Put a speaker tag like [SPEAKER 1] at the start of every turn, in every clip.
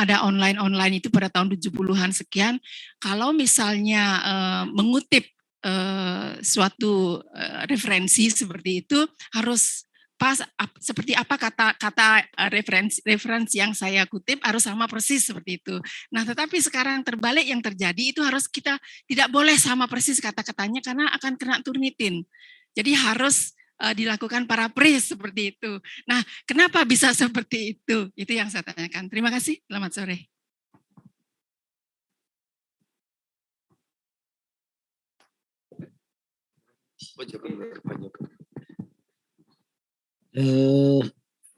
[SPEAKER 1] ada online itu pada tahun 70-an sekian, kalau misalnya mengutip suatu referensi seperti itu harus pas seperti apa kata referensi yang saya kutip harus sama persis seperti itu. Nah, tetapi sekarang terbalik yang terjadi itu harus kita tidak boleh sama persis kata-katanya karena akan kena Turnitin. Jadi harus dilakukan paraphrase seperti itu. Nah, kenapa bisa seperti itu? Itu yang saya tanyakan. Terima kasih. Selamat sore.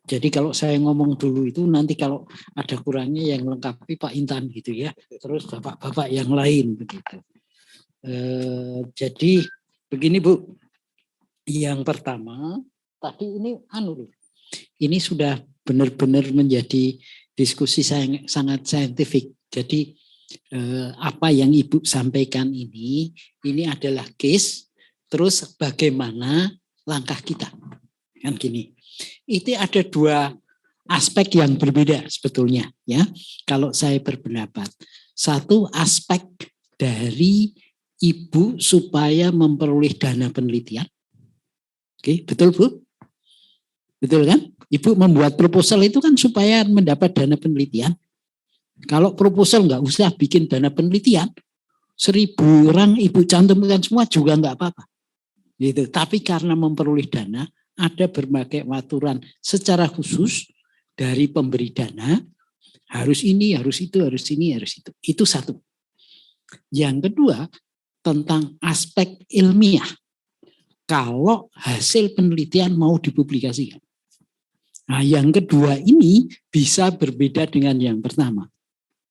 [SPEAKER 2] Jadi kalau saya ngomong dulu itu nanti kalau ada kurangnya yang lengkapi Pak Intan gitu ya, terus bapak-bapak yang lain begitu. Jadi begini Bu, yang pertama tadi ini sudah benar-benar menjadi diskusi sangat saintifik. Jadi apa yang Ibu sampaikan ini adalah case, terus bagaimana langkah kita. Kan gini, itu ada dua aspek yang berbeda sebetulnya ya. Kalau saya berpendapat, satu aspek dari Ibu supaya memperoleh dana penelitian. Oke, betul Bu? Betul kan? Ibu membuat proposal itu kan supaya mendapat dana penelitian. Kalau proposal nggak usah bikin dana penelitian, 1000 orang Ibu cantumkan semua juga nggak apa-apa. Gitu. Tapi karena memperoleh dana, ada berbagai aturan secara khusus dari pemberi dana, harus ini, harus itu, harus ini, harus itu. Itu satu. Yang kedua, tentang aspek ilmiah. Kalau hasil penelitian mau dipublikasikan. Nah, yang kedua ini bisa berbeda dengan yang pertama.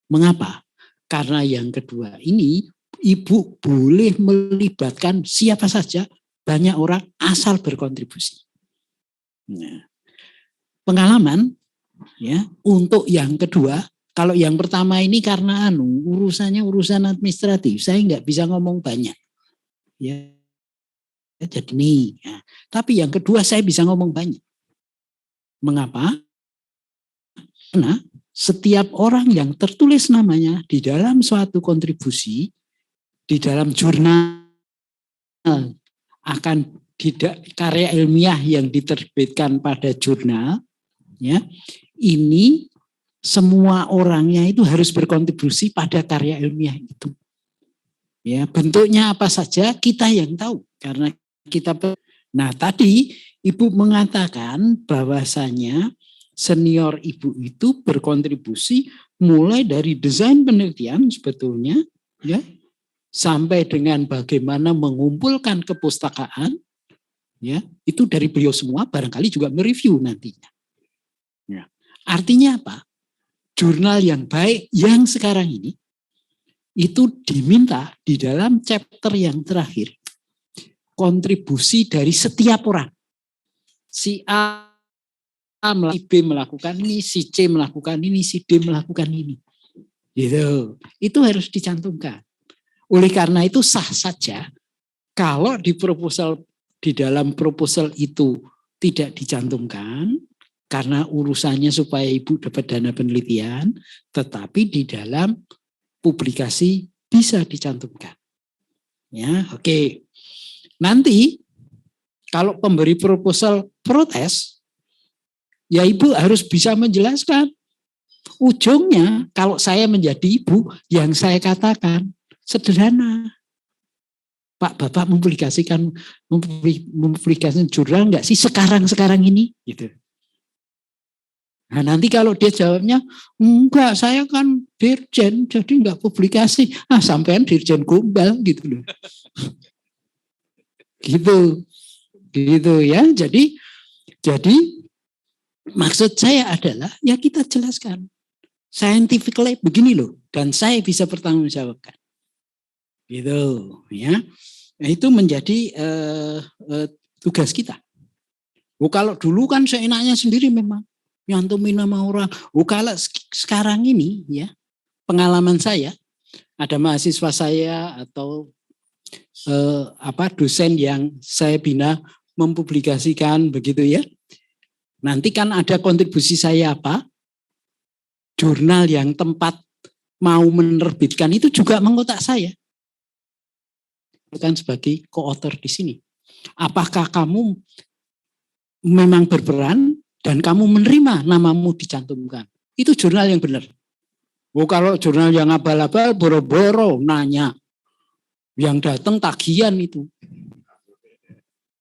[SPEAKER 2] Mengapa? Karena yang kedua ini, Ibu boleh melibatkan siapa saja, banyak orang asal berkontribusi. Nah, pengalaman ya untuk yang kedua, kalau yang pertama ini karena urusannya urusan administratif, saya nggak bisa ngomong banyak. Ya, jadi nih. Ya. Tapi yang kedua saya bisa ngomong banyak. Mengapa? Karena setiap orang yang tertulis namanya di dalam suatu kontribusi, di dalam jurnal akan tidak karya ilmiah yang diterbitkan pada jurnal, ya, ini semua orangnya itu harus berkontribusi pada karya ilmiah itu. Ya, bentuknya apa saja kita yang tahu karena kita. Nah, tadi Ibu mengatakan bahwasanya senior Ibu itu berkontribusi mulai dari desain penelitian sebetulnya, ya, sampai dengan bagaimana mengumpulkan kepustakaan. Ya, itu dari beliau semua, barangkali juga mereview nantinya. Ya. Artinya apa? Jurnal yang baik yang sekarang ini itu diminta di dalam chapter yang terakhir kontribusi dari setiap orang. Si A, si B melakukan ini, si C melakukan ini, si D melakukan ini. Gitu. Itu harus dicantumkan. Oleh karena itu sah saja kalau di proposal, di dalam proposal itu tidak dicantumkan karena urusannya supaya Ibu dapat dana penelitian, tetapi di dalam publikasi bisa dicantumkan. Ya, oke. Nanti kalau pemberi proposal protes, ya Ibu harus bisa menjelaskan. Ujungnya kalau saya menjadi Ibu, yang saya katakan sederhana. Pak, Bapak mempublikasikan jurnal enggak sih sekarang ini gitu. Nah, nanti kalau dia jawabnya enggak, saya kan dirjen jadi enggak publikasi. Ah, sampean dirjen gombal gitu loh. Gitu ya. Jadi maksud saya adalah ya kita jelaskan scientifically begini loh dan saya bisa bertanggungjawabkan. Gitu ya. Nah, itu menjadi tugas kita. Kalau dulu kan seenaknya sendiri memang nyantumin nama orang. Kalau sekarang ini ya pengalaman saya, ada mahasiswa saya atau dosen yang saya bina mempublikasikan begitu ya. Nanti kan ada kontribusi saya apa? jurnal yang tempat mau menerbitkan itu juga mengotak saya. Bukan sebagai co-author di sini. Apakah kamu memang berperan dan kamu menerima namamu dicantumkan? Itu jurnal yang benar. Kalau jurnal yang abal-abal, boro-boro nanya. Yang datang tagihan itu.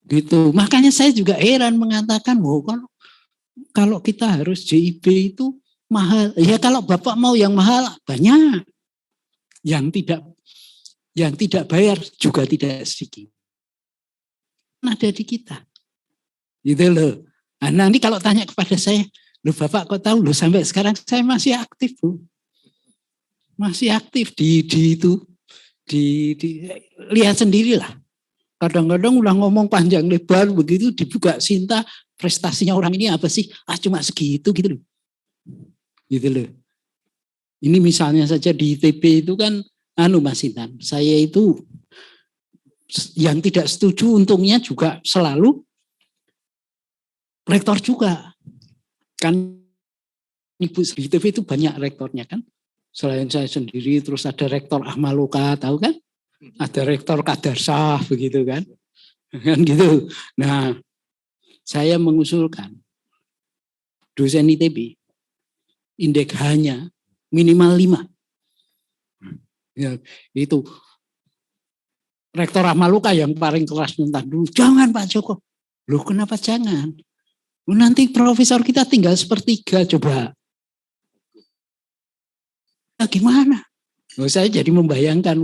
[SPEAKER 2] Gitu. Makanya saya juga heran mengatakan, kalau kita harus JIB itu mahal. Ya kalau Bapak mau yang mahal, banyak. Yang tidak bayar juga tidak sedikit. Ada di kita. Gitu loh. Nah, nanti kalau tanya kepada saya, loh Bapak kok tahu? Loh sampai sekarang saya masih aktif, Bu. Masih aktif di lihat sendirilah. Kadang-kadang udah ngomong panjang lebar begitu dibuka Sinta, prestasinya orang ini apa sih? Cuma segitu gitu loh. Gitu loh. Ini misalnya saja di ITB itu kan Mas Intan, saya itu yang tidak setuju untungnya juga selalu rektor juga. Kan Ibu di ITB itu banyak rektornya kan. Selain saya sendiri terus ada rektor Ahmaloka, tahu kan? Ada rektor Kadarsah begitu kan. Kan gitu. Nah, saya mengusulkan dosen ITB indeks H-nya minimal 5. Ya, itu rektor Ahmaloka yang paling keras minta dulu, jangan Pak Joko. Loh kenapa jangan? Nanti profesor kita tinggal sepertiga coba. Nah, gimana? Saya jadi membayangkan,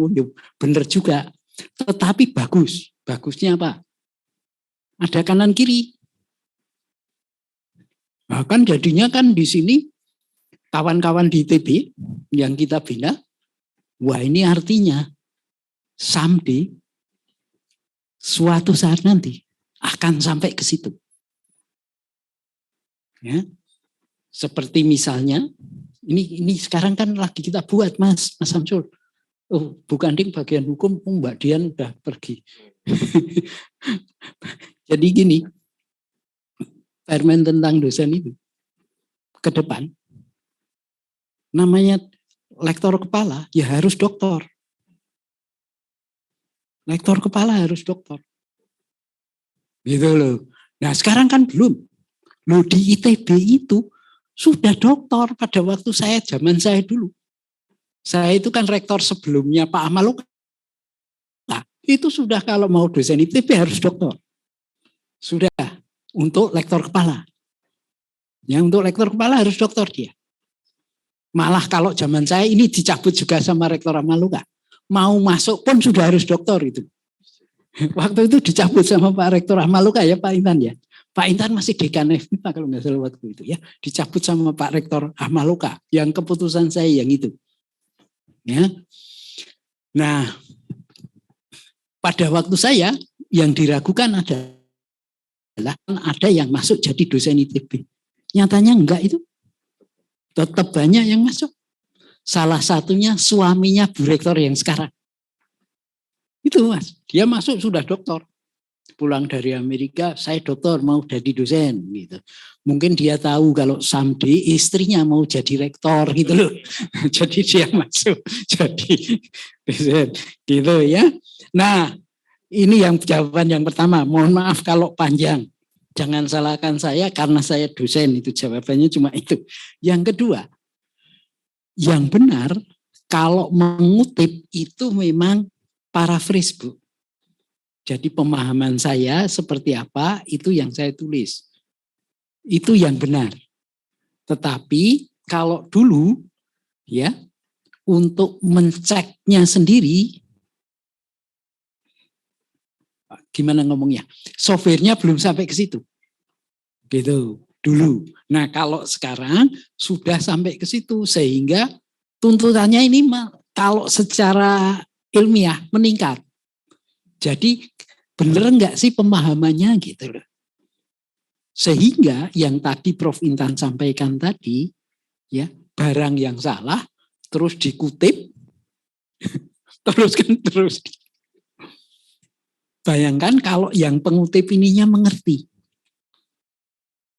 [SPEAKER 2] benar juga. Tetapi bagus. Bagusnya apa? Ada kanan kiri. Bahkan jadinya kan di sini kawan-kawan di ITB yang kita bina, wah ini artinya someday suatu saat nanti akan sampai ke situ. Ya. Seperti misalnya ini sekarang kan lagi kita buat Mas Samsul. Oh, bukan ding bagian hukum, Mbak Dian udah pergi. Jadi gini, permen tentang dosen itu ke depan namanya lektor kepala ya harus doktor. Lektor kepala harus doktor. Gitu loh. Nah sekarang kan belum. Loh di ITB itu sudah doktor pada waktu zaman saya dulu. Saya itu kan rektor sebelumnya Pak Ahmaloka. Nah, itu sudah kalau mau dosen ITB harus doktor. Sudah untuk lektor kepala. Yang untuk lektor kepala harus doktor dia. Malah kalau zaman saya ini dicabut juga sama rektor Ahmaloka. Mau masuk pun sudah harus doktor itu. Waktu itu dicabut sama Pak Rektor Ahmaloka ya Pak Intan ya. Pak Intan masih dekan FMIPA kalau nggak salah waktu itu ya. Dicabut sama Pak Rektor Ahmaloka. Yang keputusan saya yang itu. Ya. Nah, pada waktu saya yang diragukan adalah ada yang masuk jadi dosen ITB. Nyatanya enggak itu. Tetap banyak yang masuk. Salah satunya suaminya Bu Rektor yang sekarang. Itu Mas, dia masuk sudah doktor. Pulang dari Amerika, saya doktor mau jadi dosen gitu. Mungkin dia tahu kalau someday istrinya mau jadi rektor gitu loh. Jadi dia masuk jadi dosen gitu ya. Nah, ini yang jawaban yang pertama. Mohon maaf kalau panjang. Jangan salahkan saya karena saya dosen, itu jawabannya cuma itu. Yang kedua, yang benar kalau mengutip itu memang paraphrase, Bu. Jadi pemahaman saya seperti apa, itu yang saya tulis. Itu yang benar. Tetapi kalau dulu, ya, untuk menceknya sendiri, gimana ngomongnya, softwarenya belum sampai ke situ. Gitu, dulu. Nah kalau sekarang sudah sampai ke situ, sehingga tuntutannya ini kalau secara ilmiah meningkat. Jadi benar enggak sih pemahamannya gitu loh. Sehingga yang tadi Prof Intan sampaikan tadi, ya barang yang salah terus dikutip, terus. Bayangkan kalau yang pengutip ininya mengerti.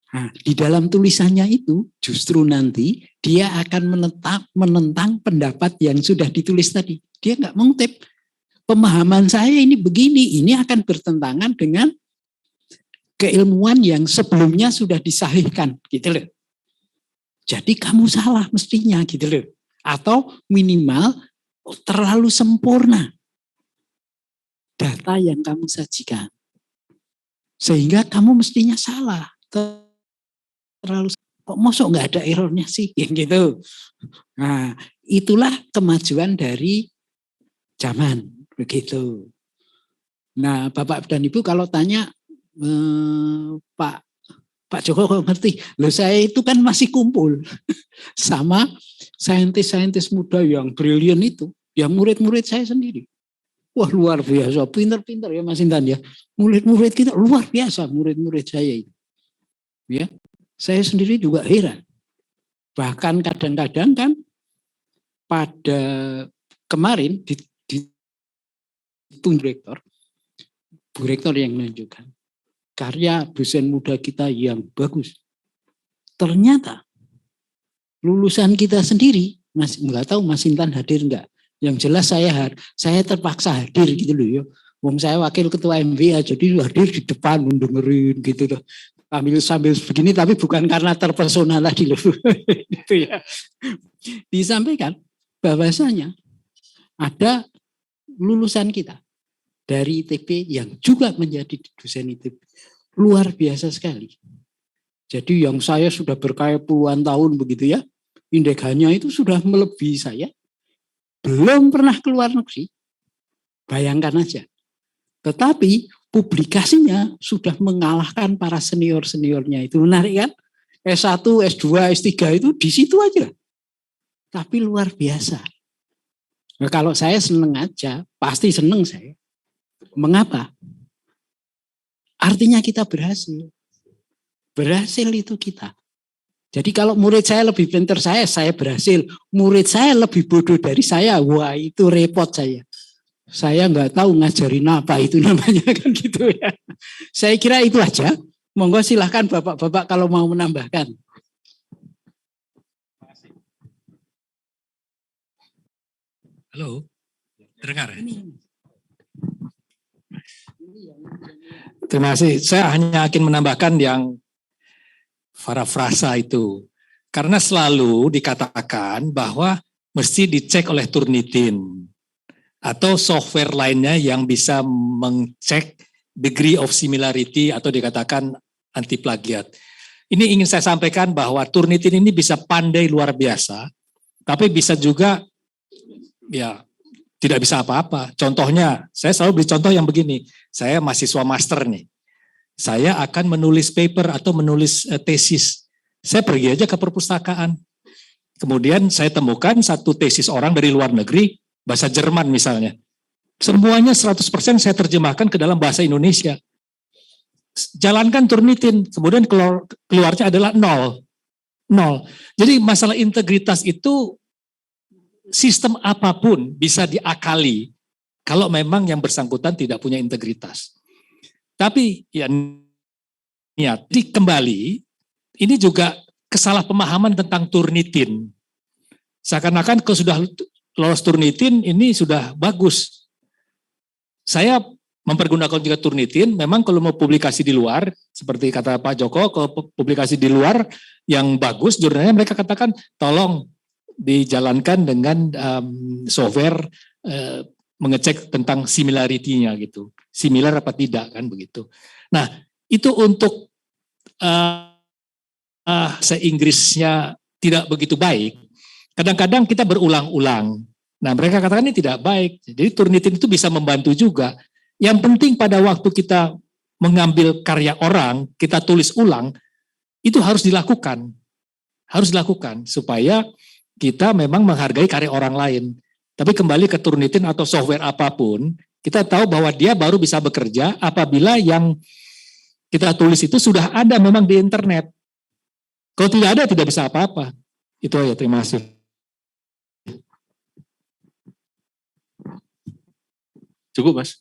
[SPEAKER 2] Nah, di dalam tulisannya itu justru nanti dia akan menentang pendapat yang sudah ditulis tadi. Dia nggak mengutip. Pemahaman saya ini begini, ini akan bertentangan dengan keilmuan yang sebelumnya sudah disahihkan, gitu loh. Jadi kamu salah mestinya, gitu loh. Atau minimal terlalu sempurna data yang kamu sajikan. Sehingga kamu mestinya salah. Terlalu kok mosok nggak ada errornya sih, gitu. Nah, itulah kemajuan dari zaman, begitu. Nah, Bapak dan Ibu kalau tanya Pak Joko kok ngerti? Loh saya itu kan masih kumpul sama saintis-saintis muda yang brilian itu, ya murid-murid saya sendiri. Wah luar biasa, pinter-pinter ya Mas Intan ya. Murid-murid kita luar biasa, murid-murid saya itu. Ya, saya sendiri juga heran. Bahkan kadang-kadang kan pada kemarin di direktor, Bu Rektor yang menunjukkan karya dosen muda kita yang bagus. Ternyata lulusan kita sendiri, nggak tahu Mas Intan hadir enggak. Yang jelas saya terpaksa hadir gitu loh ya. Wong saya wakil ketua MBA jadi hadir di depan dengerin gitu loh. Sambil begini tapi bukan karena terpesona tadi loh. Itu ya. Disampaikan bahwasanya ada lulusan kita dari ITB yang juga menjadi dosen ITB. Luar biasa sekali. Jadi yang saya sudah berkaya puluhan tahun begitu ya, indeksnya itu sudah melebihi saya. Belum pernah keluar negeri. Bayangkan aja. Tetapi publikasinya sudah mengalahkan para senior-seniornya. Itu menarik kan? S1, S2, S3 itu di situ aja. Tapi luar biasa. Nah, kalau saya seneng aja, pasti seneng saya. Mengapa? Artinya kita berhasil. Berhasil itu kita. Jadi kalau murid saya lebih pintar saya berhasil. Murid saya lebih bodoh dari saya, wah itu repot saya. Saya nggak tahu ngajarin apa itu namanya kan gitu ya. Saya kira itu aja. Monggo silahkan bapak-bapak kalau mau menambahkan.
[SPEAKER 3] Halo, terdengar ya? Terima kasih. Saya hanya akan menambahkan yang parafrasa itu. Karena selalu dikatakan bahwa mesti dicek oleh Turnitin atau software lainnya yang bisa mengcek degree of similarity atau dikatakan anti plagiat. Ini ingin saya sampaikan bahwa Turnitin ini bisa pandai luar biasa, tapi bisa juga ya tidak bisa apa-apa. Contohnya, saya selalu beri contoh yang begini. Saya mahasiswa master nih. Saya akan menulis paper atau menulis tesis. Saya pergi aja ke perpustakaan. Kemudian saya temukan satu tesis orang dari luar negeri, bahasa Jerman misalnya. Semuanya 100% saya terjemahkan ke dalam bahasa Indonesia. Jalankan Turnitin, kemudian keluarnya adalah 0. Jadi masalah integritas itu sistem apapun bisa diakali kalau memang yang bersangkutan tidak punya integritas. Tapi ya niat. Jadi kembali, ini juga kesalahpemahaman tentang Turnitin. Seakan-akan kalau sudah lolos Turnitin ini sudah bagus. Saya mempergunakan juga Turnitin, memang kalau mau publikasi di luar, seperti kata Pak Joko, kalau publikasi di luar yang bagus, jurnalnya mereka katakan tolong dijalankan dengan software mengecek tentang similarity-nya gitu. Similar apa tidak kan begitu. Nah, itu untuk se-Inggrisnya tidak begitu baik. Kadang-kadang kita berulang-ulang. Nah, mereka katakan ini tidak baik. Jadi Turnitin itu bisa membantu juga. Yang penting pada waktu kita mengambil karya orang, kita tulis ulang, itu harus dilakukan. Harus dilakukan supaya kita memang menghargai karya orang lain. Tapi kembali ke Turnitin atau software apapun, kita tahu bahwa dia baru bisa bekerja apabila yang kita tulis itu sudah ada memang di internet. Kalau tidak ada, tidak bisa apa-apa. Itu aja, terima kasih.
[SPEAKER 4] Cukup, Mas.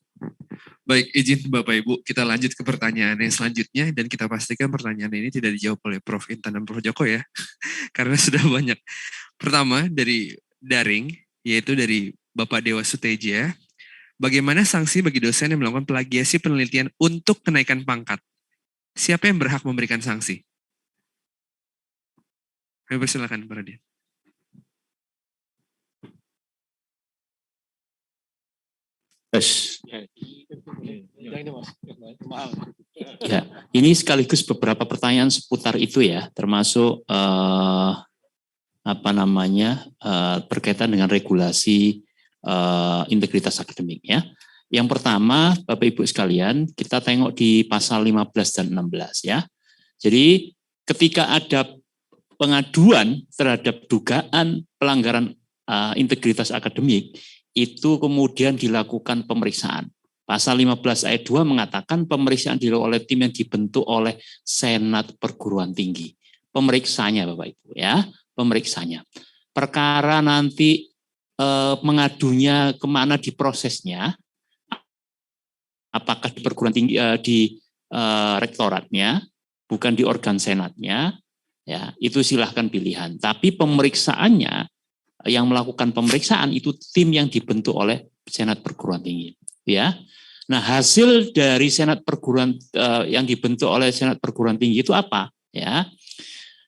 [SPEAKER 4] Baik, izin Bapak Ibu, kita lanjut ke pertanyaan yang selanjutnya dan kita pastikan pertanyaan ini tidak dijawab oleh Prof. Intan dan Prof. Joko ya, karena sudah banyak. Pertama dari daring, yaitu dari Bapak Dewa Suteja. Bagaimana sanksi bagi dosen yang melakukan plagiasi penelitian untuk kenaikan pangkat? Siapa yang berhak memberikan sanksi? Kami persilakan, Pak Radian.
[SPEAKER 5] Ya, ini sekaligus beberapa pertanyaan seputar itu ya, termasuk berkaitan dengan regulasi integritas akademik ya. Yang pertama, Bapak Ibu sekalian, kita tengok di pasal 15 dan 16 ya. Jadi ketika ada pengaduan terhadap dugaan pelanggaran integritas akademik, itu kemudian dilakukan pemeriksaan. Pasal 15 ayat 2 mengatakan pemeriksaan dilakukan oleh tim yang dibentuk oleh Senat Perguruan Tinggi. Pemeriksanya Bapak Ibu ya, pemeriksanya. Perkara nanti mengadunya kemana di prosesnya, apakah di perguruan tinggi di rektoratnya, bukan di organ senatnya, ya itu silahkan pilihan. Tapi pemeriksaannya yang melakukan pemeriksaan itu tim yang dibentuk oleh Senat Perguruan Tinggi, ya. Nah hasil dari Senat Perguruan yang dibentuk oleh Senat Perguruan Tinggi itu apa, ya?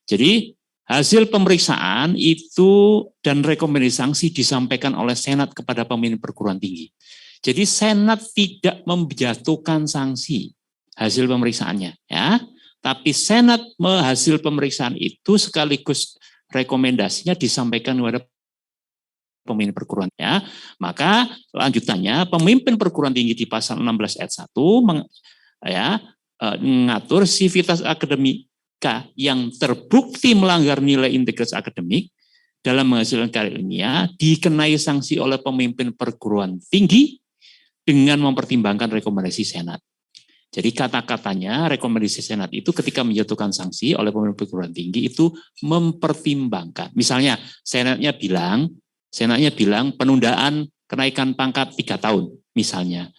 [SPEAKER 5] Jadi hasil pemeriksaan itu dan rekomendasi sanksi disampaikan oleh Senat kepada pemimpin perguruan tinggi. Jadi Senat tidak menjatuhkan sanksi hasil pemeriksaannya, ya. Tapi Senat hasil pemeriksaan itu sekaligus rekomendasinya disampaikan kepada pemimpin perguruan ya. Maka lanjutannya pemimpin perguruan tinggi di pasal 16 ayat 1 mengatur sivitas akademika yang terbukti melanggar nilai integritas akademik dalam menghasilkan karya ilmiah dikenai sanksi oleh pemimpin perguruan tinggi dengan mempertimbangkan rekomendasi Senat. Jadi kata-katanya rekomendasi Senat itu ketika menjatuhkan sanksi oleh pemimpin perguruan tinggi itu mempertimbangkan. Misalnya Senatnya bilang penundaan kenaikan pangkat 3 tahun misalnya.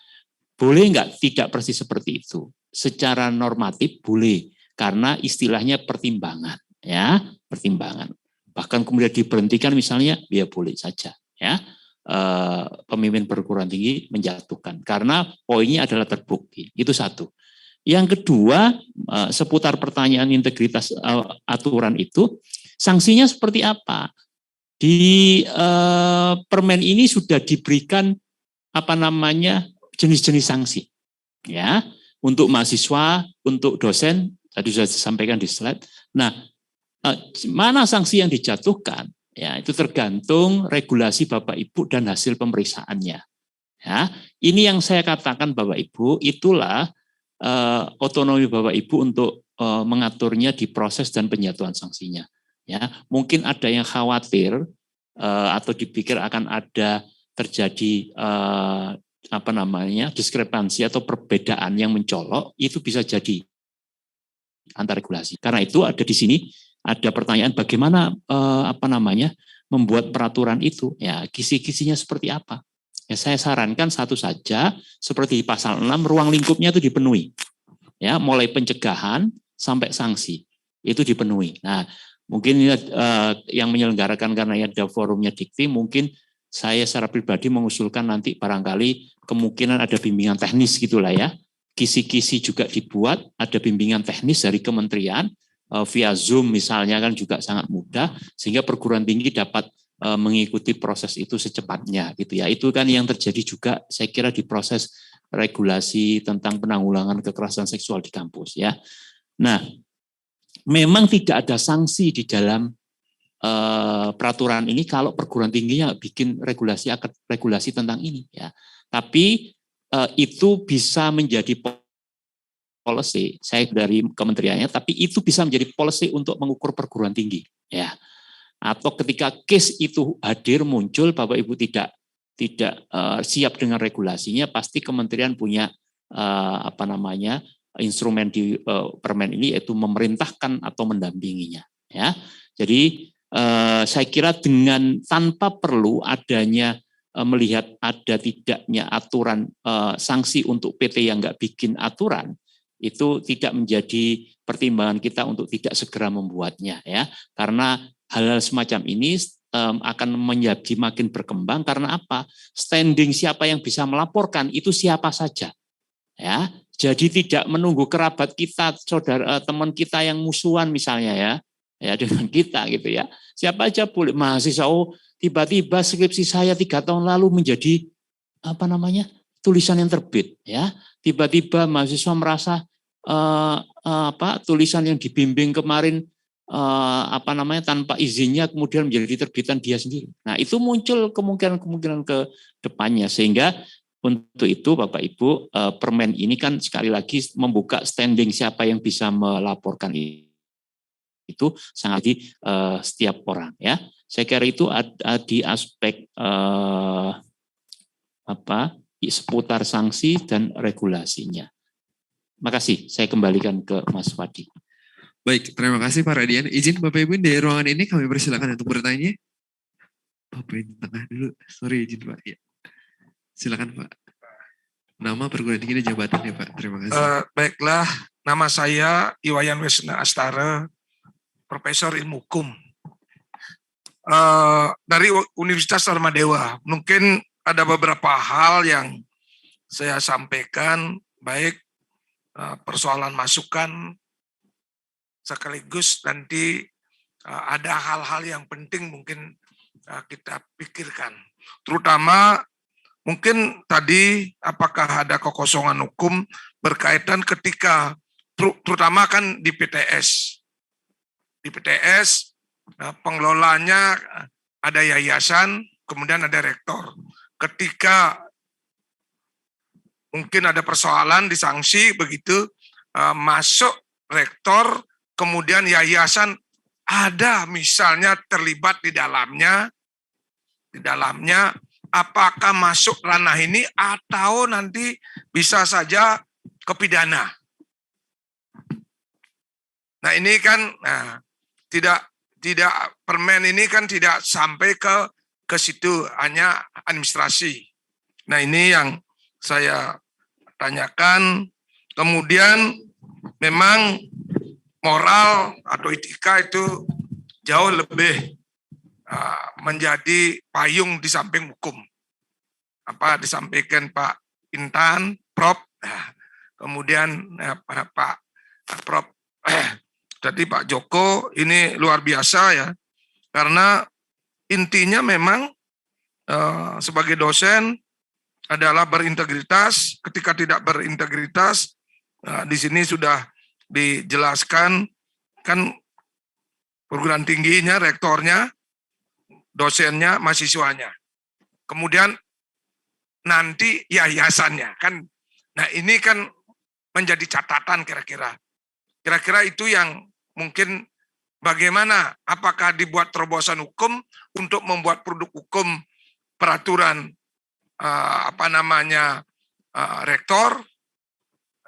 [SPEAKER 5] Boleh enggak tidak persis seperti itu? Secara normatif boleh karena istilahnya pertimbangan ya, pertimbangan. Bahkan kemudian diberhentikan misalnya ya boleh saja ya. Pemimpin perguruan tinggi menjatuhkan karena poinnya adalah terbukti. Itu satu. Yang kedua, seputar pertanyaan integritas aturan itu, sanksinya seperti apa? Di permen ini sudah diberikan jenis-jenis sanksi. Ya, untuk mahasiswa, untuk dosen, tadi sudah disampaikan di slide. Nah, mana sanksi yang dijatuhkan? Ya, itu tergantung regulasi Bapak Ibu dan hasil pemeriksaannya. Ya, ini yang saya katakan Bapak Ibu, itulah otonomi Bapak Ibu untuk mengaturnya di proses dan penjatuhan sanksinya. Ya, mungkin ada yang khawatir atau dipikir akan ada terjadi diskrepansi atau perbedaan yang mencolok, itu bisa jadi antar regulasi. Karena itu ada di sini ada pertanyaan bagaimana membuat peraturan itu, ya kisi-kisinya seperti apa. Ya saya sarankan satu saja, seperti di pasal 6 ruang lingkupnya itu dipenuhi. Ya, mulai pencegahan sampai sanksi itu dipenuhi. Nah, mungkin yang menyelenggarakan karena ada forumnya Dikti, mungkin saya secara pribadi mengusulkan nanti barangkali kemungkinan ada bimbingan teknis gitulah ya. Kisi-kisi juga dibuat, ada bimbingan teknis dari kementerian via Zoom misalnya kan juga sangat mudah sehingga perguruan tinggi dapat mengikuti proses itu secepatnya gitu ya. Itu kan yang terjadi juga saya kira di proses regulasi tentang penanggulangan kekerasan seksual di kampus ya. Nah, memang tidak ada sanksi di dalam peraturan ini kalau perguruan tingginya bikin regulasi tentang ini ya. Tapi itu bisa menjadi policy, saya dari kementeriannya, tapi itu bisa menjadi policy untuk mengukur perguruan tinggi ya. Atau ketika case itu hadir muncul Bapak Ibu tidak siap dengan regulasinya, pasti kementerian punya instrumen di permen ini yaitu memerintahkan atau mendampinginya ya. Jadi saya kira dengan tanpa perlu adanya melihat ada tidaknya aturan sanksi untuk PT yang nggak bikin aturan, itu tidak menjadi pertimbangan kita untuk tidak segera membuatnya ya, karena hal-hal semacam ini akan menjadi makin berkembang. Karena apa? Standing siapa yang bisa melaporkan itu siapa saja ya. Jadi tidak menunggu kerabat kita, saudara, teman kita yang musuhan misalnya ya dengan kita gitu ya. Siapa aja boleh mahasiswa. Tiba-tiba skripsi saya 3 tahun lalu menjadi tulisan yang terbit ya. Tiba-tiba mahasiswa merasa tulisan yang dibimbing kemarin tanpa izinnya kemudian menjadi terbitan dia sendiri. Nah, itu muncul kemungkinan ke depannya, sehingga untuk itu Bapak Ibu, permen ini kan sekali lagi membuka standing siapa yang bisa melaporkan itu sangat di setiap orang ya. Saya kira itu di aspek seputar sanksi dan regulasinya. Makasih, saya kembalikan ke Mas Fadi.
[SPEAKER 4] Baik, terima kasih Pak Radian. Izin Bapak Ibu dari ruangan ini kami persilakan untuk bertanya. Bapak di tengah dulu, sorry izin Pak. Ya. Silakan Pak. Nama, perguruan tinggi, dan jabatan ya Pak. Terima kasih.
[SPEAKER 6] Baiklah, nama saya Iwayan Wisna Astara, Profesor Ilmu Hukum. Dari Universitas Dharma Dewa. Mungkin ada beberapa hal yang saya sampaikan, baik persoalan masukan, sekaligus nanti ada hal-hal yang penting mungkin kita pikirkan. Terutama mungkin tadi apakah ada kekosongan hukum berkaitan ketika, terutama kan di PTS. Di PTS pengelolanya ada yayasan, kemudian ada rektor. Ketika mungkin ada persoalan disanksi begitu, masuk rektor, kemudian yayasan ada misalnya terlibat di dalamnya, apakah masuk ranah ini atau nanti bisa saja ke pidana. Nah ini kan tidak permen ini kan tidak sampai ke situ, hanya administrasi. Nah ini yang saya tanyakan. Kemudian memang moral atau etika itu jauh lebih menjadi payung di samping hukum. Apa disampaikan Pak Intan, Prof. Kemudian Pak Prof. Jadi Pak Joko ini luar biasa ya, karena intinya memang sebagai dosen adalah berintegritas. Ketika tidak berintegritas, di sini sudah dijelaskan kan perguruan tingginya, rektornya, dosennya, mahasiswanya. Kemudian nanti yayasannya kan. Nah ini kan menjadi catatan kira-kira. Kira-kira itu yang mungkin bagaimana, apakah dibuat terobosan hukum untuk membuat produk hukum peraturan rektor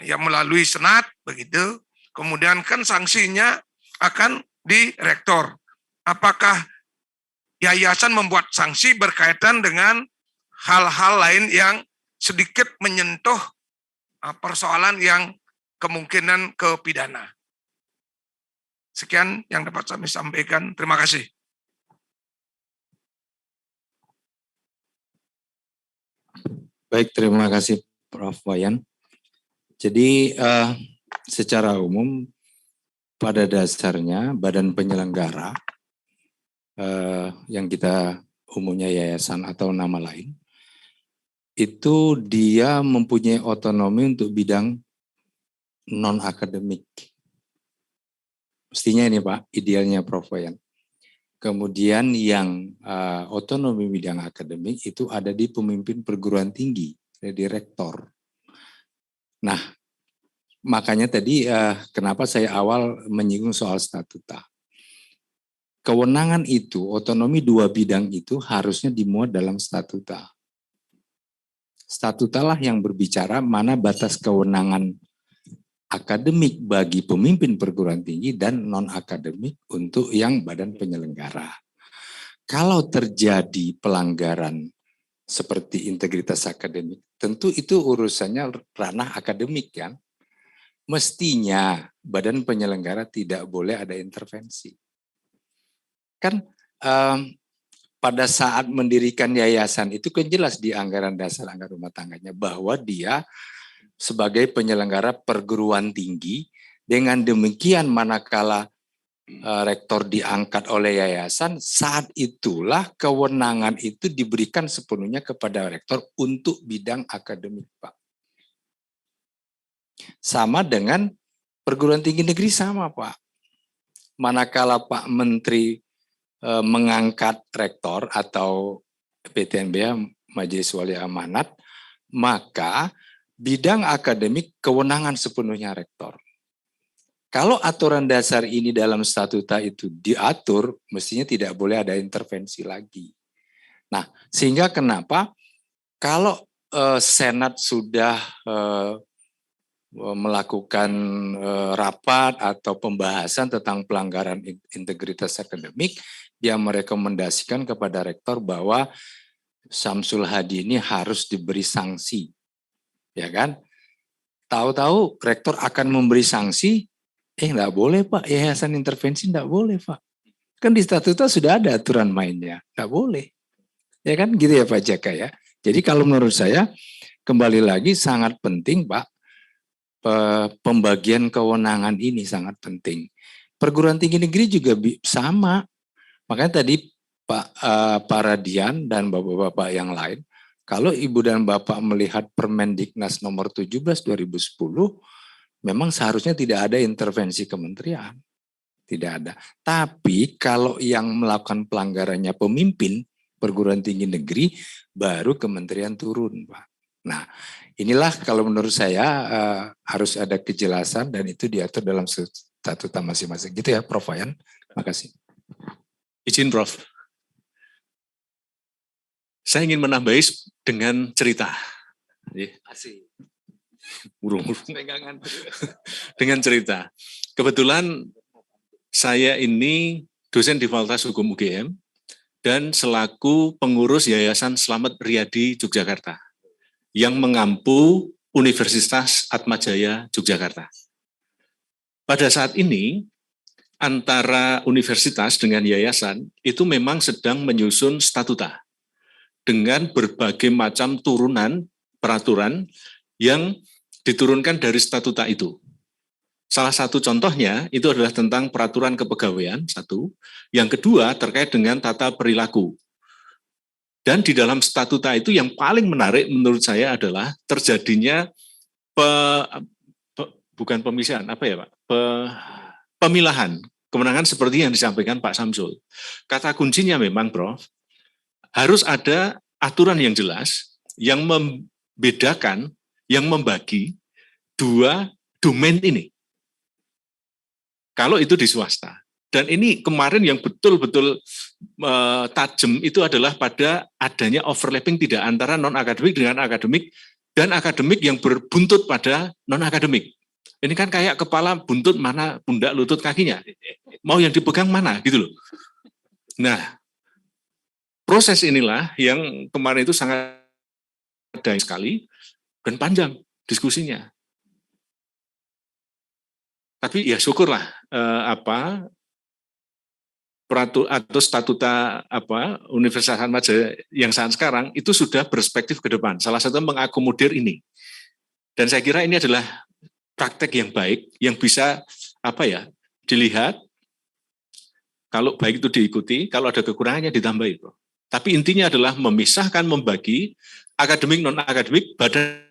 [SPEAKER 6] yang melalui senat begitu. Kemudian kan sanksinya akan di rektor. Apakah yayasan membuat sanksi berkaitan dengan hal-hal lain yang sedikit menyentuh persoalan yang kemungkinan ke pidana. Sekian yang dapat kami sampaikan. Terima kasih.
[SPEAKER 7] Baik, terima kasih Prof. Wayan. Jadi secara umum pada dasarnya badan penyelenggara yang kita umumnya yayasan atau nama lain, itu dia mempunyai otonomi untuk bidang non-akademik. Mestinya ini Pak, idealnya Prof. Wayan. Kemudian yang otonomi bidang akademik itu ada di pemimpin perguruan tinggi, di rektor. Nah, makanya tadi kenapa saya awal menyinggung soal statuta. Kewenangan itu, otonomi 2 bidang itu harusnya dimuat dalam statuta. Statutalah yang berbicara mana batas kewenangan akademik bagi pemimpin perguruan tinggi dan non-akademik untuk yang badan penyelenggara. Kalau terjadi pelanggaran seperti integritas akademik. Tentu itu urusannya ranah akademik kan. Mestinya badan penyelenggara tidak boleh ada intervensi. Kan pada saat mendirikan yayasan itu kan jelas di anggaran dasar anggaran rumah tangganya bahwa dia sebagai penyelenggara perguruan tinggi, dengan demikian manakala rektor diangkat oleh yayasan, saat itulah kewenangan itu diberikan sepenuhnya kepada rektor untuk bidang akademik, Pak. Sama dengan perguruan tinggi negeri sama, Pak. Manakala Pak Menteri mengangkat rektor atau PTNBH Majelis Wali Amanat, maka bidang akademik kewenangan sepenuhnya rektor. Kalau aturan dasar ini dalam statuta itu diatur, mestinya tidak boleh ada intervensi lagi. Nah, sehingga kenapa kalau Senat sudah melakukan rapat atau pembahasan tentang pelanggaran integritas akademik, dia merekomendasikan kepada rektor bahwa Syamsul Hadi ini harus diberi sanksi. Ya kan? Tahu-tahu rektor akan memberi sanksi, enggak boleh Pak, yayasan intervensi enggak boleh Pak. Kan di statuta sudah ada aturan mainnya, enggak boleh. Ya kan gitu ya Pak Jaka ya. Jadi kalau menurut saya kembali lagi sangat penting Pak, pembagian kewenangan ini sangat penting. Perguruan tinggi negeri juga sama. Makanya tadi Pak Radian dan bapak-bapak yang lain, kalau Ibu dan Bapak melihat Permendiknas nomor 17 2010, memang seharusnya tidak ada intervensi kementerian. Tidak ada. Tapi kalau yang melakukan pelanggarannya pemimpin perguruan tinggi negeri, baru kementerian turun, Pak. Nah, inilah kalau menurut saya harus ada kejelasan dan itu diatur dalam statuta masing-masing. Gitu ya, Prof. Wayan. Terima kasih.
[SPEAKER 3] Izin Prof. Saya ingin menambahi dengan cerita.
[SPEAKER 7] Asik.
[SPEAKER 3] Burung-burung. Dengan cerita. Kebetulan saya ini dosen di Fakultas Hukum UGM dan selaku pengurus Yayasan Slamet Riyadi Yogyakarta yang mengampu Universitas Atmajaya Yogyakarta. Pada saat ini, antara universitas dengan yayasan itu memang sedang menyusun statuta dengan berbagai macam turunan peraturan yang diturunkan dari statuta itu. Salah satu contohnya itu adalah tentang peraturan kepegawaian, satu. Yang kedua terkait dengan tata perilaku. Dan di dalam statuta itu yang paling menarik menurut saya adalah terjadinya bukan pemisahan, apa ya Pak? Pemilahan kemenangan seperti yang disampaikan Pak Samsul. Kata kuncinya memang Prof, harus ada aturan yang jelas yang membedakan, yang membagi dua domain ini. Kalau itu di swasta. Dan ini kemarin yang betul-betul tajam itu adalah pada adanya overlapping tidak antara non-akademik dengan akademik dan akademik yang berbuntut pada non-akademik. Ini kan kayak kepala buntut mana pundak lutut kakinya. Mau yang dipegang mana gitu loh. Nah, proses inilah yang kemarin itu sangat ada sekali dan panjang diskusinya. Tapi ya syukurlah peraturan atau statuta Universitas Atmajaya yang saat sekarang itu sudah berspektif ke depan. Salah satu mengakomodir ini. Dan saya kira ini adalah praktek yang baik yang bisa dilihat, kalau baik itu diikuti, kalau ada kekurangannya ditambah itu. Tapi intinya adalah memisahkan, membagi akademik non-akademik, badan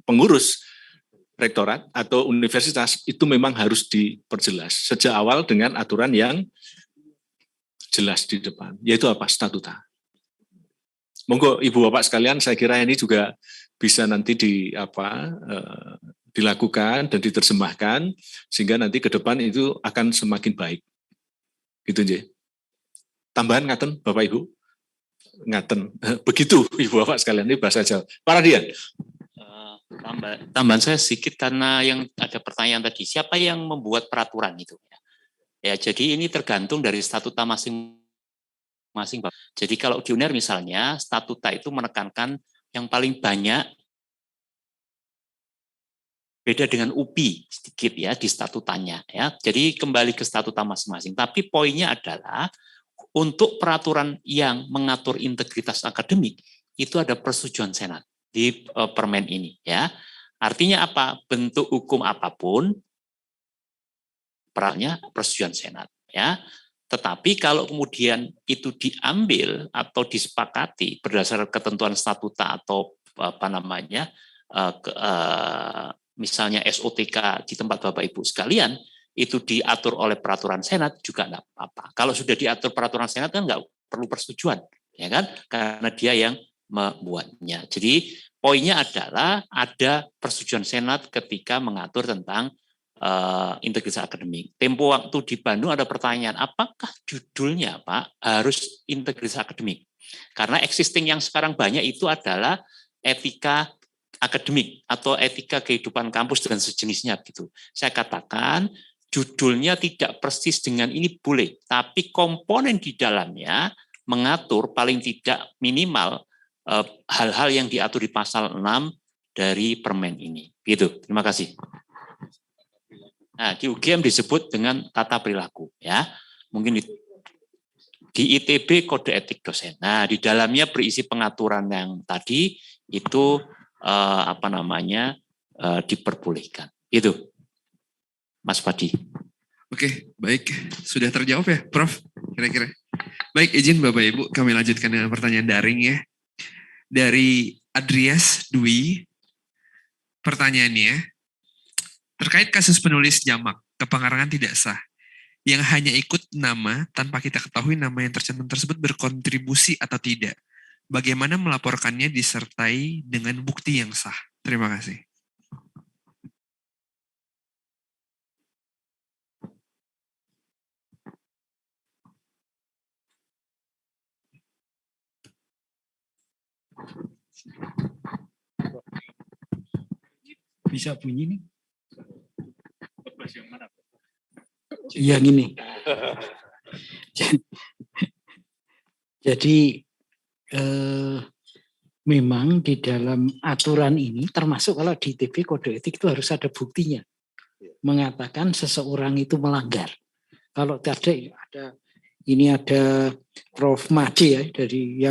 [SPEAKER 3] pengurus rektorat atau universitas itu memang harus diperjelas sejak awal dengan aturan yang jelas di depan, yaitu apa? Statuta. Monggo Ibu Bapak sekalian, saya kira ini juga bisa nanti dilakukan dan diterjemahkan sehingga nanti ke depan itu akan semakin baik. Gitu aja. Tambahan ngaten Bapak Ibu? Ngaten. Begitu Ibu Bapak sekalian, ini bahasa Jawa. Pak Radian.
[SPEAKER 5] Tambahan saya sedikit karena yang ada pertanyaan tadi, siapa yang membuat peraturan itu? Ya, jadi ini tergantung dari statuta masing-masing masing-masing. Jadi kalau di UNER misalnya, statuta itu menekankan yang paling banyak beda dengan UPI sedikit ya di statutanya ya. Jadi kembali ke statuta masing-masing. Tapi poinnya adalah untuk peraturan yang mengatur integritas akademik itu ada persetujuan Senat di permen ini ya. Artinya apa? Bentuk hukum apapun perannya persetujuan Senat ya. Tetapi kalau kemudian itu diambil atau disepakati berdasarkan ketentuan statuta atau apa namanya misalnya SOTK di tempat Bapak Ibu sekalian, itu diatur oleh peraturan Senat juga enggak apa-apa. Kalau sudah diatur peraturan Senat kan enggak perlu persetujuan, ya kan? Karena dia yang membuatnya. Jadi poinnya adalah ada persetujuan Senat ketika mengatur tentang integritas akademik. Tempo waktu di Bandung ada pertanyaan, apakah judulnya Pak harus integritas akademik? Karena existing yang sekarang banyak itu adalah etika akademik atau etika kehidupan kampus dan sejenisnya gitu. Saya katakan judulnya tidak persis dengan ini boleh, tapi komponen di dalamnya mengatur paling tidak minimal hal-hal yang diatur di pasal 6 dari permen ini. Gitu. Terima kasih. Nah, di UGM disebut dengan tata perilaku ya. Mungkin di ITB kode etik dosen. Nah, di dalamnya berisi pengaturan yang tadi itu diperbolehkan. Itu, Mas Padi.
[SPEAKER 4] Oke, baik. Sudah terjawab ya, Prof? Kira-kira. Baik, izin Bapak Ibu, kami lanjutkan dengan pertanyaan daring ya. Dari Adrias Dwi, pertanyaannya, terkait kasus penulis jamak, kepengarangan tidak sah, yang hanya ikut nama tanpa kita ketahui nama yang tercantum tersebut berkontribusi atau tidak. Bagaimana melaporkannya disertai dengan bukti yang sah? Terima kasih.
[SPEAKER 2] Bisa bunyi nih. Yang ini. Jadi memang di dalam aturan ini termasuk kalau di ITB kode etik itu harus ada buktinya mengatakan seseorang itu melanggar. Kalau tadi ada Prof. Made ya dari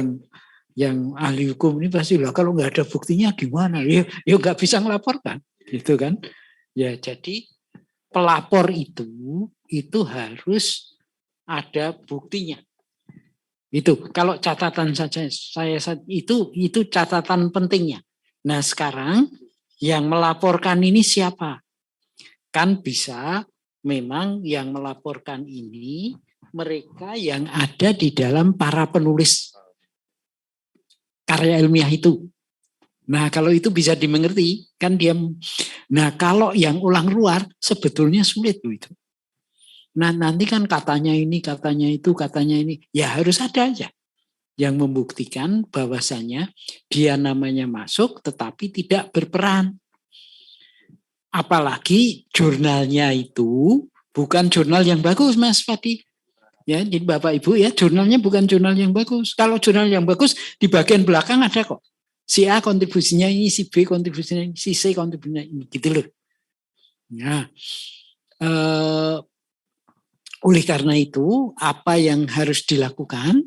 [SPEAKER 2] yang ahli hukum ini pasti lah kalau nggak ada buktinya gimana ya nggak bisa melaporkan gitu kan ya. Jadi pelapor itu harus ada buktinya. Itu kalau catatan saja saya itu catatan pentingnya. Nah, sekarang yang melaporkan ini siapa? Kan bisa memang yang melaporkan ini mereka yang ada di dalam para penulis karya ilmiah itu. Nah, kalau itu bisa dimengerti kan dia. Nah, kalau yang ulang luar sebetulnya sulit itu. Nah, nanti kan katanya ini, katanya itu, katanya ini. Ya harus ada aja yang membuktikan bahwasannya dia namanya masuk tetapi tidak berperan. Apalagi jurnalnya itu bukan jurnal yang bagus, Mas Fadi. Ya, jadi Bapak Ibu ya, jurnalnya bukan jurnal yang bagus. Kalau jurnal yang bagus di bagian belakang ada kok. Si A kontribusinya ini, si B kontribusinya ini, si C kontribusinya ini, gitu loh. Nah, oleh karena itu, apa yang harus dilakukan?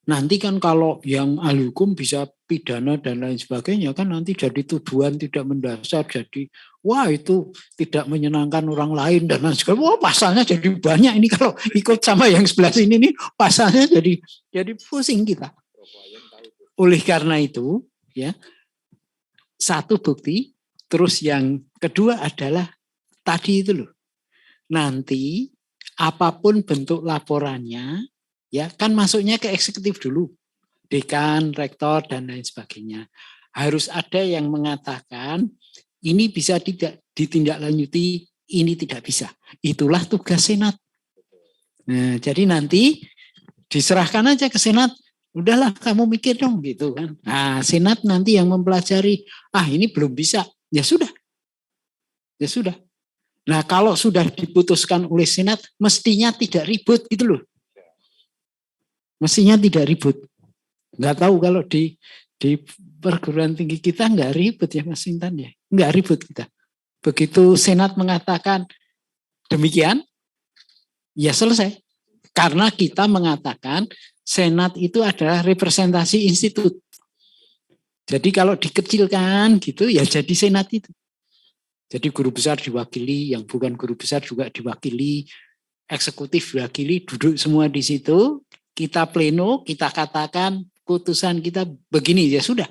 [SPEAKER 2] Nanti kan kalau yang ahli hukum bisa pidana dan lain sebagainya, kan nanti jadi tuduhan tidak mendasar, jadi wah itu tidak menyenangkan orang lain dan lain sebagainya. Wah pasalnya jadi banyak ini kalau ikut sama yang sebelah sini nih pasalnya jadi pusing kita. Oleh karena itu, ya satu bukti, terus yang kedua adalah tadi itu loh. Nanti apapun bentuk laporannya, ya kan masuknya ke eksekutif dulu, dekan, rektor dan lain sebagainya. Harus ada yang mengatakan ini bisa tidak ditindaklanjuti, ini tidak bisa. Itulah tugas Senat. Nah, jadi nanti diserahkan aja ke Senat. Udahlah kamu mikir dong gitu kan. Nah, Senat nanti yang mempelajari, ini belum bisa. Ya sudah. Ya sudah. Nah, kalau sudah diputuskan oleh Senat, mestinya tidak ribut gitu loh. Mestinya tidak ribut. Nggak tahu kalau di perguruan tinggi kita nggak ribut ya Mas Intan ya. Nggak ribut kita. Begitu Senat mengatakan demikian, ya selesai. Karena kita mengatakan Senat itu adalah representasi institut. Jadi kalau dikecilkan gitu ya jadi Senat itu. Jadi guru besar diwakili, yang bukan guru besar juga diwakili, eksekutif diwakili, duduk semua di situ, kita pleno, kita katakan putusan kita begini, ya sudah.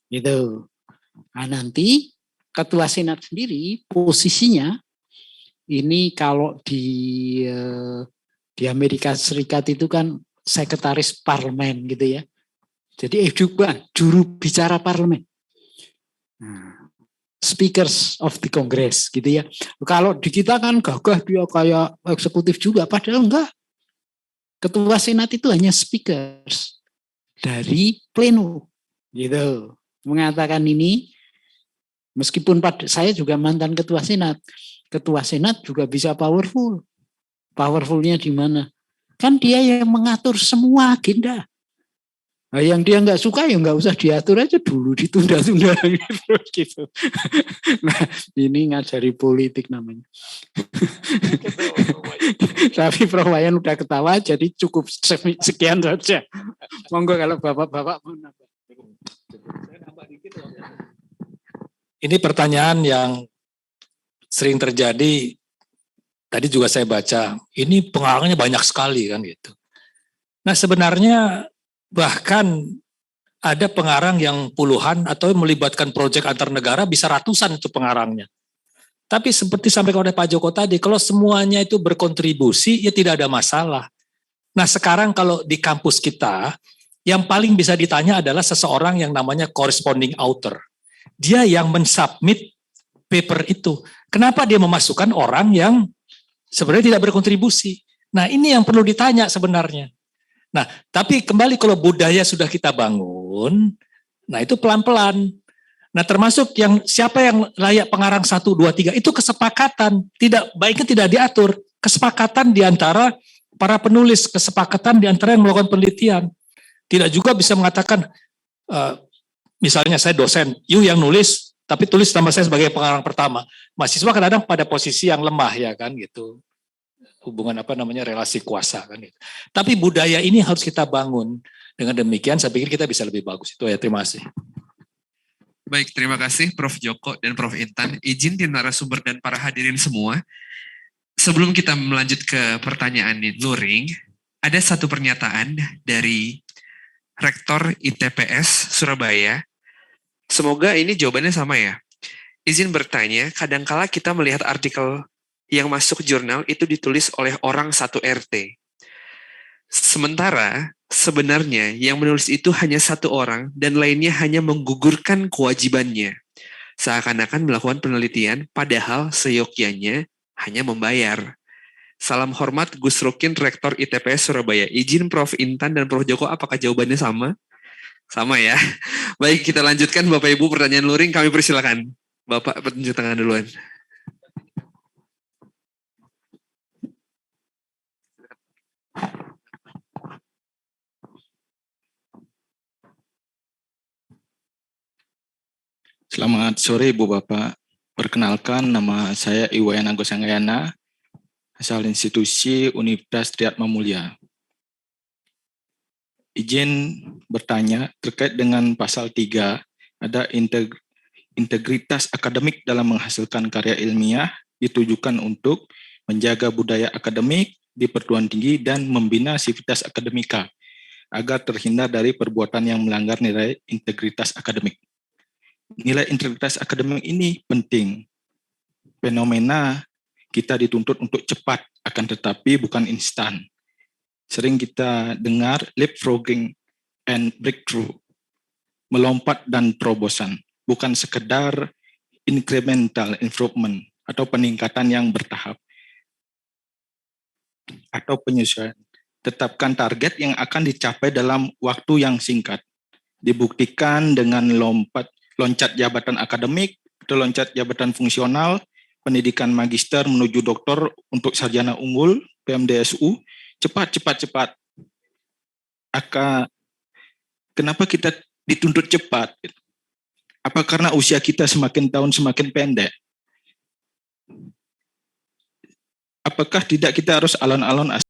[SPEAKER 2] Gitu. Nah, nanti ketua Senat sendiri posisinya ini kalau di Amerika Serikat itu kan sekretaris parlemen gitu ya. Jadi juga juru bicara parlemen. Speakers of the Congress gitu ya. Kalau di kita kan gagah dia kayak eksekutif juga, padahal enggak. Ketua Senat itu hanya speakers dari pleno gitu. Mengatakan ini, meskipun saya juga mantan ketua Senat. Ketua Senat juga bisa powerful. Powerfulnya di mana? Kan dia yang mengatur semua agenda. Nah, yang dia nggak suka ya nggak usah diatur aja dulu, ditunda-tunda gitu. Nah, ini ngajari politik namanya. Tapi Prof. Wayan udah ketawa, jadi cukup sekian saja. Monggo kalau bapak-bapak mau nambah.
[SPEAKER 3] Ini pertanyaan yang sering terjadi. Tadi juga saya baca, ini pengarangnya banyak sekali kan gitu. Nah sebenarnya bahkan ada pengarang yang puluhan atau melibatkan proyek antar negara bisa ratusan itu pengarangnya. Tapi seperti sampai oleh Pak Joko tadi, kalau semuanya itu berkontribusi ya tidak ada masalah. Nah sekarang kalau di kampus kita, yang paling bisa ditanya adalah seseorang yang namanya corresponding author. Dia yang mensubmit paper itu. Kenapa dia memasukkan orang yang sebenarnya tidak berkontribusi? Nah ini yang perlu ditanya sebenarnya. Nah, tapi kembali kalau budaya sudah kita bangun, nah itu pelan-pelan. Nah, termasuk yang siapa yang layak pengarang 1, 2, 3, itu kesepakatan. Baiknya tidak diatur. Kesepakatan di antara para penulis, kesepakatan di antara yang melakukan penelitian. Tidak juga bisa mengatakan, misalnya saya dosen, you yang nulis, tapi tulis nama saya sebagai pengarang pertama. Mahasiswa kadang-kadang pada posisi yang lemah ya kan gitu. Hubungan relasi kuasa kan gitu. Tapi budaya ini harus kita bangun. Dengan demikian saya pikir kita bisa lebih bagus. Itu ya, terima kasih.
[SPEAKER 4] Baik, terima kasih Prof. Joko dan Prof. Intan. Izin tim narasumber dan para hadirin semua. Sebelum kita melanjut ke pertanyaan luring, ada satu pernyataan dari Rektor ITPS Surabaya. Semoga ini jawabannya sama ya. Izin bertanya, kadangkala kita melihat artikel yang masuk jurnal itu ditulis oleh orang satu RT. Sementara sebenarnya yang menulis itu hanya satu orang dan lainnya hanya menggugurkan kewajibannya. Seakan-akan melakukan penelitian padahal seyogyanya hanya membayar. Salam hormat Gus Rukin, Rektor ITPS Surabaya. Izin Prof. Intan dan Prof. Joko, apakah jawabannya sama? Sama ya. Baik, kita lanjutkan Bapak Ibu pertanyaan luring, kami persilakan. Bapak petunjuk tangan duluan.
[SPEAKER 8] Selamat sore Ibu Bapak. Perkenalkan nama saya Iwayan Agus Anggayana, asal institusi Universitas Triatma Mulia. Izin bertanya terkait dengan pasal 3, ada integritas akademik dalam menghasilkan karya ilmiah ditujukan untuk menjaga budaya akademik di perguruan tinggi dan membina sivitas akademika agar terhindar dari perbuatan yang melanggar nilai integritas akademik. Nilai integritas akademik ini penting. Fenomena kita dituntut untuk cepat, akan tetapi bukan instan. Sering kita dengar leapfrogging and breakthrough, melompat dan terobosan, bukan sekedar incremental improvement atau peningkatan yang bertahap atau penyesuaian. Tetapkan target yang akan dicapai dalam waktu yang singkat. Dibuktikan dengan loncat jabatan akademik atau loncat jabatan fungsional, pendidikan magister menuju doktor untuk sarjana unggul, PMDSU, cepat. kenapa kita dituntut cepat? Apa karena usia kita semakin tahun semakin pendek? Apakah tidak kita harus alon-alon